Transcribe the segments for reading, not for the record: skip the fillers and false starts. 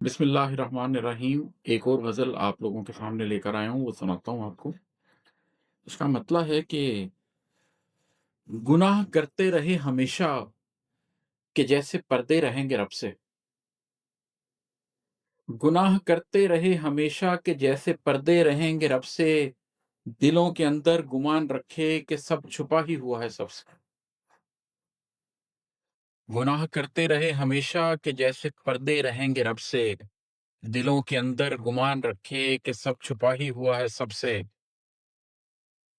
बिस्मिल्लाहिर्रहमानिर्रहीम। एक और गज़ल आप लोगों के सामने लेकर आया हूँ, वो सुनाता हूँ आपको। उसका मतलब है कि गुनाह करते रहे हमेशा कि जैसे पर्दे रहेंगे रब से। गुनाह करते रहे हमेशा कि जैसे पर्दे रहेंगे रब से, दिलों के अंदर गुमान रखे कि सब छुपा ही हुआ है सबसे। गुनाह करते रहे हमेशा कि जैसे पर्दे रहेंगे रब से, दिलों के अंदर गुमान रखे कि सब छुपा ही हुआ है सबसे।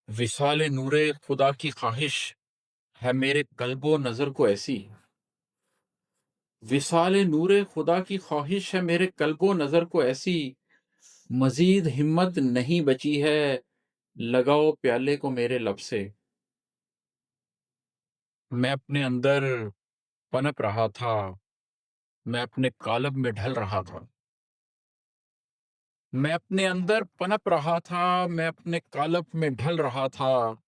विसाल नूरे खुदा की ख्वाहिश है मेरे कल्बो नज़र को ऐसी। विसाल नूरे खुदा की ख्वाहिश है मेरे कल्बो नज़र को ऐसी, मजीद हिम्मत नहीं बची है, लगाओ प्याले को मेरे लब से। मैं अपने अंदर पनप रहा था, मैं अपने कालब में ढल रहा था। मैं अपने अंदर पनप रहा था, मैं अपने कालब में ढल रहा था।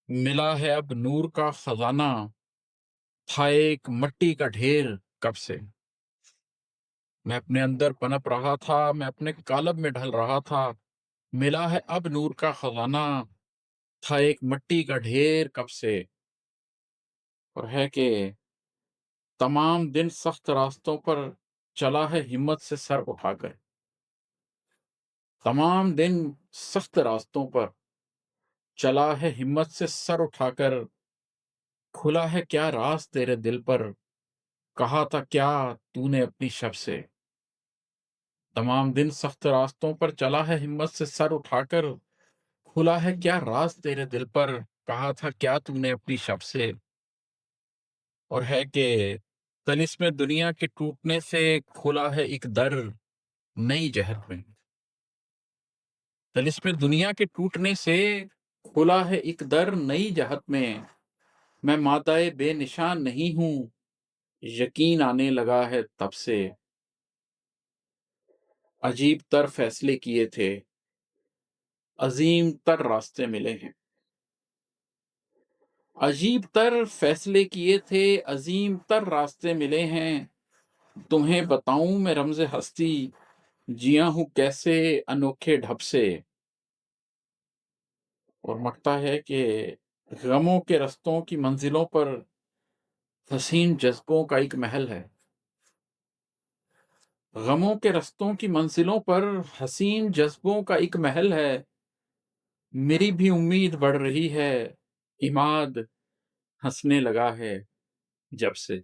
मिला है अब नूर का खजाना, था एक मट्टी का ढेर कब से। मैं अपने अंदर पनप रहा था, मैं अपने कालब में ढल रहा था। मिला है अब नूर का खजाना, था एक मिट्टी का ढेर कब से। और है कि तमाम दिन सख्त रास्तों पर चला है हिम्मत से सर उठाकर। तमाम दिन सख्त रास्तों पर चला है हिम्मत से सर उठाकर। खुला है क्या राज तेरे दिल पर, कहा था क्या तूने अपनी शब से। तमाम दिन सख्त रास्तों पर चला है हिम्मत से सर उठाकर। खुला है क्या राज तेरे दिल पर, कहा था क्या तूने अपनी शब से। और है कि तलिस्म दुनिया के टूटने से खुला है एक दर नई जहर में। तलिस्म दुनिया के टूटने से खुला है एक दर नई जहत में। मैं मादाए बेनिशान नहीं हूं, यकीन आने लगा है तब से। अजीब तर फैसले किए थे, अजीम तर रास्ते मिले हैं। अजीब तर फैसले किए थे, अजीम तर रास्ते मिले हैं। तुम्हें बताऊं मैं रमज़े हस्ती, जिया हूं कैसे अनोखे ढब से। और मकता है कि गमों के रस्तों की मंजिलों पर हसीन जज्बों का एक महल है। गमों के रस्तों की मंजिलों पर हसीन जज्बों का एक महल है। मेरी भी उम्मीद बढ़ रही है, इमाद हंसने लगा है जब से।